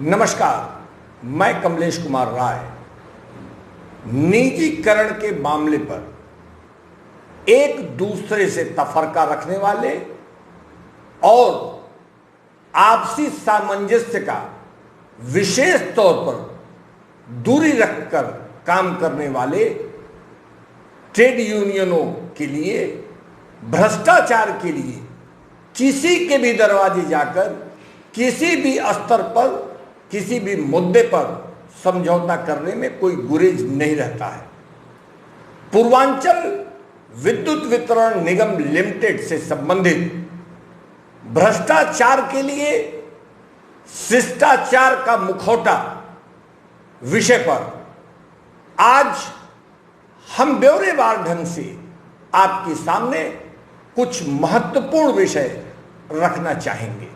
नमस्कार, मैं कमलेश कुमार राय। निजीकरण के मामले पर एक दूसरे से तफरका रखने वाले और आपसी सामंजस्य का विशेष तौर पर दूरी रखकर काम करने वाले ट्रेड यूनियनों के लिए, भ्रष्टाचार के लिए किसी के भी दरवाजे जाकर किसी भी स्तर पर किसी भी मुद्दे पर समझौता करने में कोई गुरेज नहीं रहता है। पूर्वांचल विद्युत वितरण निगम लिमिटेड से संबंधित भ्रष्टाचार के लिए शिष्टाचार का मुखौटा विषय पर आज हम ब्यौरेवार ढंग से आपके सामने कुछ महत्वपूर्ण विषय रखना चाहेंगे।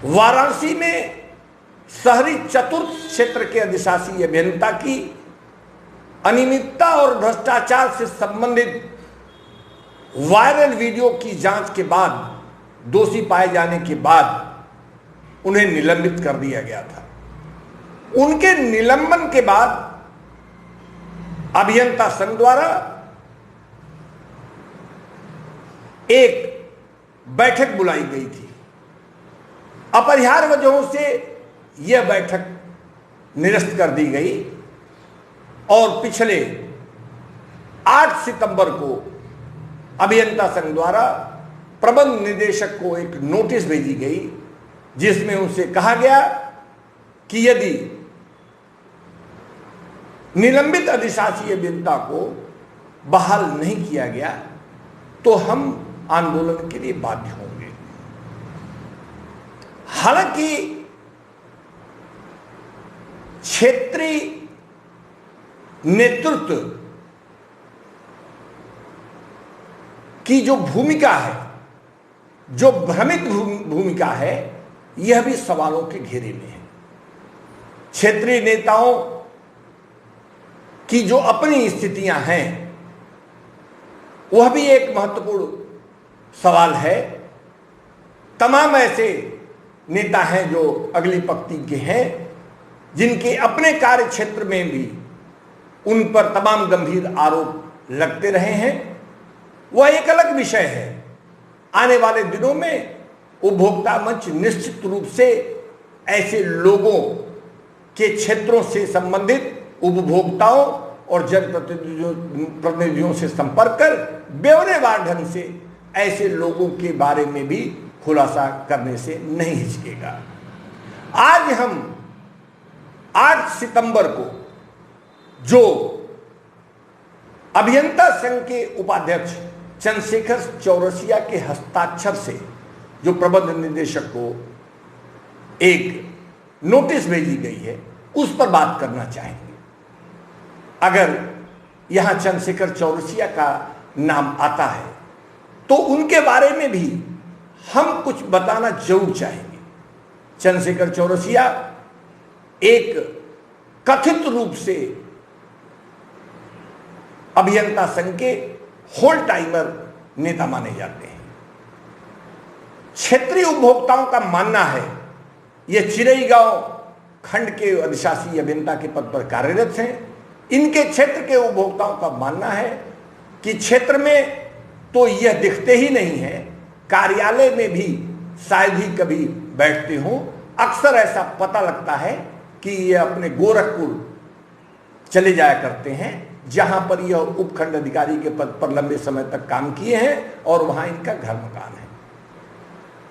वाराणसी में शहरी चतुर्थ क्षेत्र के अधिशासी अभियंता की अनियमितता और भ्रष्टाचार से संबंधित वायरल वीडियो की जांच के बाद दोषी पाए जाने के बाद उन्हें निलंबित कर दिया गया था। उनके निलंबन के बाद अभियंता संघ द्वारा एक बैठक बुलाई गई थी। अपरिहार्य वजहों से यह बैठक निरस्त कर दी गई और पिछले 8 सितंबर को अभियंता संघ द्वारा प्रबंध निदेशक को एक नोटिस भेजी गई, जिसमें उनसे कहा गया कि यदि निलंबित अधिशासी अभियंता को बहाल नहीं किया गया तो हम आंदोलन के लिए बाध्य होंगे। हालांकि क्षेत्रीय नेतृत्व की जो भूमिका है, जो भ्रमित भूमिका है, यह भी सवालों के घेरे में है। क्षेत्रीय नेताओं की जो अपनी स्थितियां हैं, वह भी एक महत्वपूर्ण सवाल है। तमाम ऐसे नेता हैं जो अगली पंक्ति के हैं, जिनके अपने कार्य क्षेत्र में भी उन पर तमाम गंभीर आरोप लगते रहे हैं। वह एक अलग विषय है। आने वाले दिनों में उपभोक्ता मंच निश्चित रूप से ऐसे लोगों के क्षेत्रों से संबंधित उपभोक्ताओं और जनप्रतिनिधियों से संपर्क कर ब्यौरेवार ढंग से ऐसे लोगों के बारे में भी खुलासा करने से नहीं हिचकेगा। आज हम 8 सितंबर को जो अभियंता संघ के उपाध्यक्ष चंद्रशेखर चौरसिया के हस्ताक्षर से जो प्रबंध निदेशक को एक नोटिस भेजी गई है, उस पर बात करना चाहेंगे। अगर यहां चंद्रशेखर चौरसिया का नाम आता है तो उनके बारे में भी हम कुछ बताना जरूर चाहेंगे। चंद्रशेखर चौरसिया एक कथित रूप से अभियंता संघ के होल टाइमर नेता माने जाते हैं। क्षेत्रीय उपभोक्ताओं का मानना है, यह चिरईगांव खंड के अधिशासी अभियंता के पद पर कार्यरत हैं। इनके क्षेत्र के उपभोक्ताओं का मानना है कि क्षेत्र में तो यह दिखते ही नहीं है, कार्यालय में भी शायद ही कभी बैठते हों। अक्सर ऐसा पता लगता है कि ये अपने गोरखपुर चले जाया करते हैं, जहां पर यह उपखंड अधिकारी के पद पर लंबे समय तक काम किए हैं और वहां इनका घर मकान है।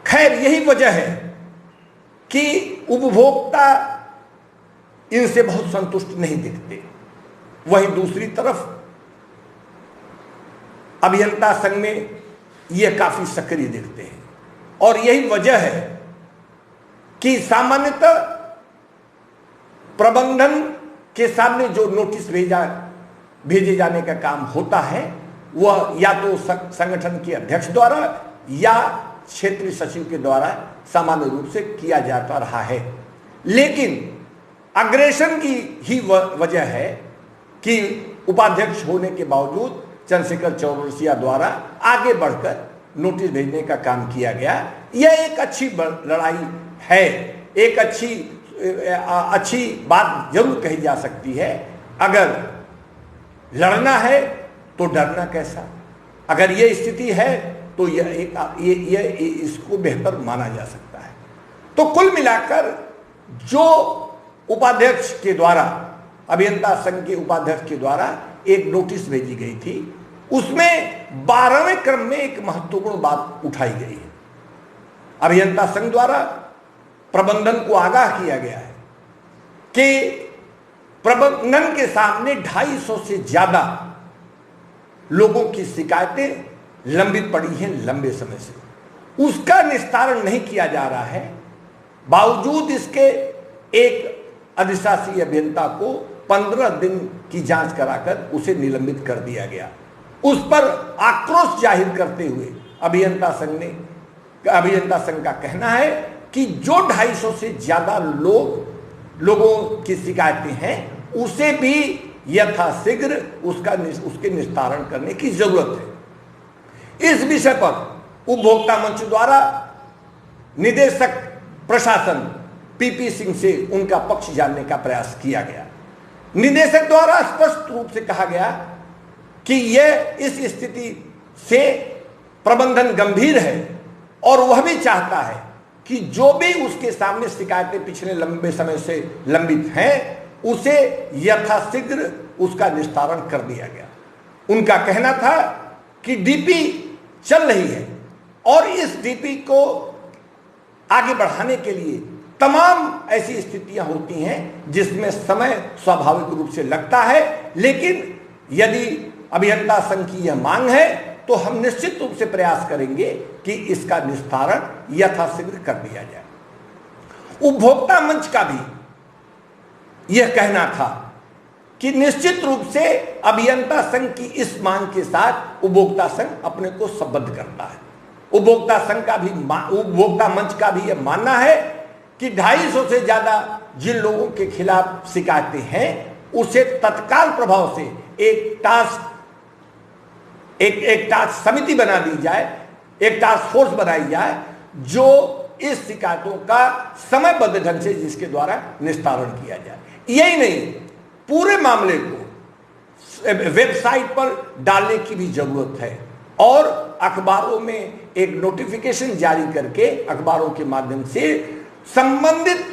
खैर, यही वजह है कि उपभोक्ता इनसे बहुत संतुष्ट नहीं दिखते। वहीं दूसरी तरफ अभियंता संघ में यह काफी सक्रिय दिखते हैं और यही वजह है कि सामान्यतः प्रबंधन के सामने जो नोटिस भेजे जाने का काम होता है, वह या तो संगठन के अध्यक्ष द्वारा या क्षेत्रीय सचिव के द्वारा सामान्य रूप से किया जाता रहा है। लेकिन अग्रेशन की ही वजह है कि उपाध्यक्ष होने के बावजूद चंद्रशेखर चौरसिया द्वारा आगे बढ़कर नोटिस भेजने का काम किया गया। यह एक अच्छी लड़ाई है एक अच्छी बात जरूर कही जा सकती है, अगर लड़ना है तो डरना कैसा, अगर ये स्थिति है तो ये इसको बेहतर माना जा सकता है। तो कुल मिलाकर जो उपाध्यक्ष के द्वारा, अभियंता संघ के उपाध्यक्ष के द्वारा एक नोटिस भेजी गई थी, उसमें 12वें क्रम में एक महत्वपूर्ण बात उठाई गई है। अभियंता संघ द्वारा प्रबंधन को आगाह किया गया है कि प्रबंधन के सामने 250 से ज्यादा लोगों की शिकायतें लंबित पड़ी हैं लंबे समय से, उसका निस्तारण नहीं किया जा रहा है। बावजूद इसके एक अधिशासी अभियंता को 15 दिन की जांच कराकर उसे निलंबित कर दिया गया। उस पर आक्रोश जाहिर करते हुए अभियंता संघ का कहना है कि जो 250 से ज्यादा लोगों की शिकायतें हैं उसे भी यथाशीघ्र उसके निस्तारण करने की जरूरत है। इस विषय पर उपभोक्ता मंच द्वारा निदेशक प्रशासन पीपी सिंह से उनका पक्ष जानने का प्रयास किया गया। निदेशक द्वारा स्पष्ट रूप से कहा गया कि यह इस स्थिति से प्रबंधन गंभीर है और वह भी चाहता है कि जो भी उसके सामने शिकायतें पिछले लंबे समय से लंबित हैं उसे यथाशीघ्र उसका निस्तारण कर दिया गया। उनका कहना था कि डीपी चल रही है और इस डीपी को आगे बढ़ाने के लिए तमाम ऐसी स्थितियां होती हैं जिसमें समय स्वाभाविक रूप से लगता है, लेकिन यदि अभियंता संघ की यह मांग है तो हम निश्चित रूप से प्रयास करेंगे कि इसका निस्तारण यथाशीघ्र कर दिया जाए। उपभोक्ता मंच का भी यह कहना था कि निश्चित रूप से अभियंता संघ की इस मांग के साथ उपभोक्ता संघ अपने को संबद्ध करता है। उपभोक्ता मंच का भी यह मानना है कि 250 से ज्यादा जिन लोगों के खिलाफ शिकायतें हैं उसे तत्काल प्रभाव से एक टास्क समिति बना दी जाए, एक टास्क फोर्स बनाई जाए जो इस शिकायतों का समयबद्ध ढंग से जिसके द्वारा निस्तारण किया जाए। यही नहीं, पूरे मामले को वेबसाइट पर डालने की भी जरूरत है और अखबारों में एक नोटिफिकेशन जारी करके अखबारों के माध्यम से संबंधित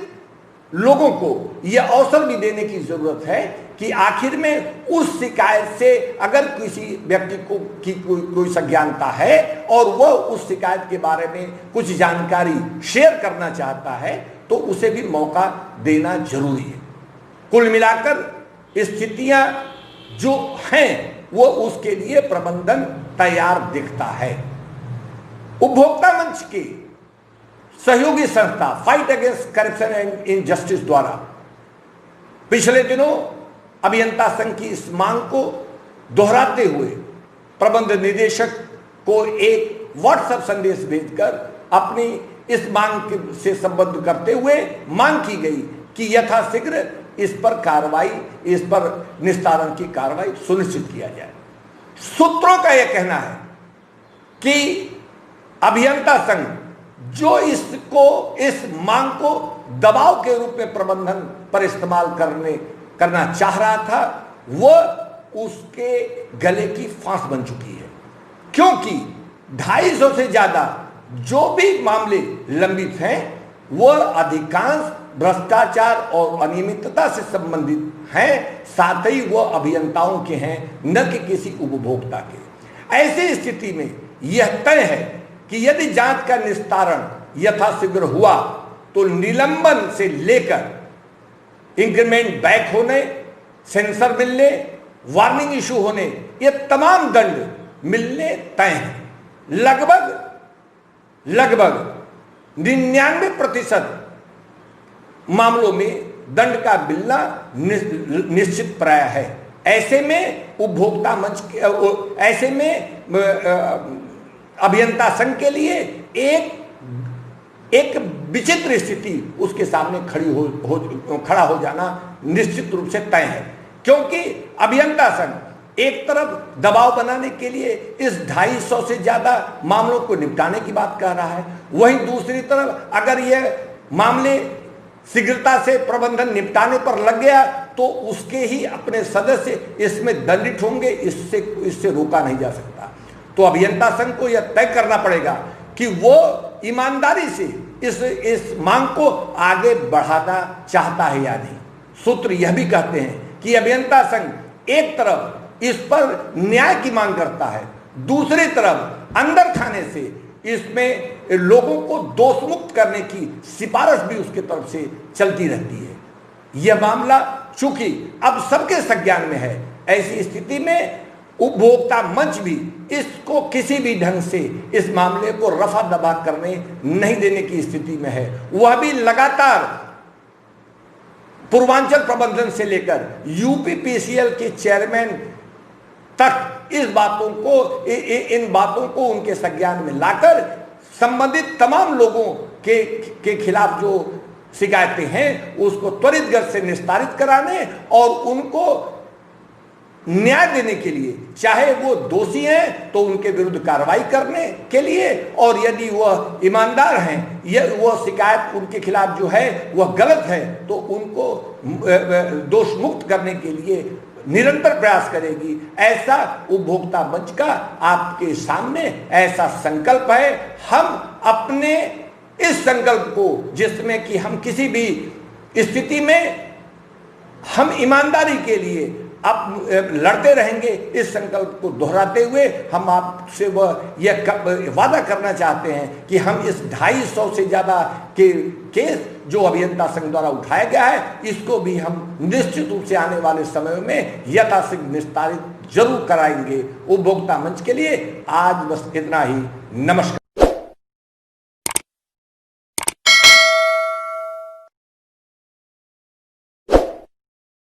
लोगों को यह अवसर भी देने की जरूरत है कि आखिर में उस शिकायत से अगर किसी व्यक्ति को की कोई सज्ञानता है और वह उस शिकायत के बारे में कुछ जानकारी शेयर करना चाहता है तो उसे भी मौका देना जरूरी है। कुल मिलाकर स्थितियां जो हैं वो उसके लिए प्रबंधन तैयार दिखता है। उपभोक्ता मंच के सहयोगी संस्था fight against corruption and injustice द्वारा पिछले दिनों अभियंता संघ की इस मांग को दोहराते हुए प्रबंध निदेशक को एक व्हाट्सएप संदेश भेजकर अपनी इस मांग से संबद्ध करते हुए मांग की गई कि यथाशीघ्र इस पर निस्तारण की कार्रवाई सुनिश्चित किया जाए। सूत्रों का यह कहना है कि अभियंता संघ जो इस मांग को दबाव के रूप में प्रबंधन पर इस्तेमाल करना चाह रहा था वह उसके गले की फांस बन चुकी है, क्योंकि 250 से ज्यादा जो भी मामले लंबित हैं वह अधिकांश भ्रष्टाचार और अनियमितता से संबंधित हैं, साथ ही वह अभियंताओं के हैं न कि किसी उपभोक्ता के। ऐसी स्थिति में यह तय है कि यदि जांच का निस्तारण यथाशीघ्र हुआ तो निलंबन से लेकर इंक्रीमेंट बैक होने, सेंसर मिलने, वार्निंग इशू होने, ये तमाम दंड मिलने तय हैं। लगभग 99% मामलों में दंड का मिलना निश्चित प्राय है। ऐसे में उपभोक्ता मंच ऐसे में अभियंता संघ के लिए एक विचित्र स्थिति उसके सामने खड़ा हो जाना निश्चित रूप से तय है, क्योंकि अभियंता संघ एक तरफ दबाव बनाने के लिए इस 250 से ज्यादा मामलों को निपटाने की बात कर रहा है, वहीं दूसरी तरफ अगर यह मामले शीघ्रता से प्रबंधन निपटाने पर लग गया तो उसके ही अपने सदस्य इसमें दंडित होंगे, इससे रोका नहीं जा सकता। तो अभियंता संघ को यह तय करना पड़ेगा कि वो ईमानदारी से इस मांग को आगे बढ़ाना चाहता है या नहीं। सूत्र यह भी कहते हैं कि अभियंता संघ एक तरफ इस पर न्याय की मांग करता है, दूसरी तरफ अंदर खाने से इसमें लोगों को दोषमुक्त करने की सिफारिश भी उसके तरफ से चलती रहती है। यह मामला चूंकि अब सबके संज्ञान में है, ऐसी स्थिति में उपभोक्ता मंच भी इसको किसी भी ढंग से इस मामले को रफा दफा करने नहीं देने की स्थिति में है। वह भी लगातार पूर्वांचल प्रबंधन से लेकर यूपीपीसीएल के चेयरमैन तक इन बातों को उनके संज्ञान में लाकर संबंधित तमाम लोगों के खिलाफ जो शिकायतें हैं उसको त्वरित गति से निस्तारित कराने और उनको न्याय देने के लिए, चाहे वो दोषी हैं तो उनके विरुद्ध कार्रवाई करने के लिए, और यदि वह ईमानदार हैं, यह वह शिकायत उनके खिलाफ जो है वह गलत है तो उनको दोष मुक्त करने के लिए निरंतर प्रयास करेगी। ऐसा उपभोक्ता मंच का आपके सामने ऐसा संकल्प है। हम अपने इस संकल्प को, जिसमें कि हम किसी भी स्थिति में हम ईमानदारी के लिए अब लड़ते रहेंगे, इस संकल्प को दोहराते हुए हम आपसे यह वादा करना चाहते हैं कि हम इस 250 से ज़्यादा के केस जो अभियंता संघ द्वारा उठाया गया है, इसको भी हम निश्चित रूप से आने वाले समय में यथाशीघ्र निस्तारित जरूर कराएंगे। उपभोक्ता मंच के लिए आज बस इतना ही। नमस्कार।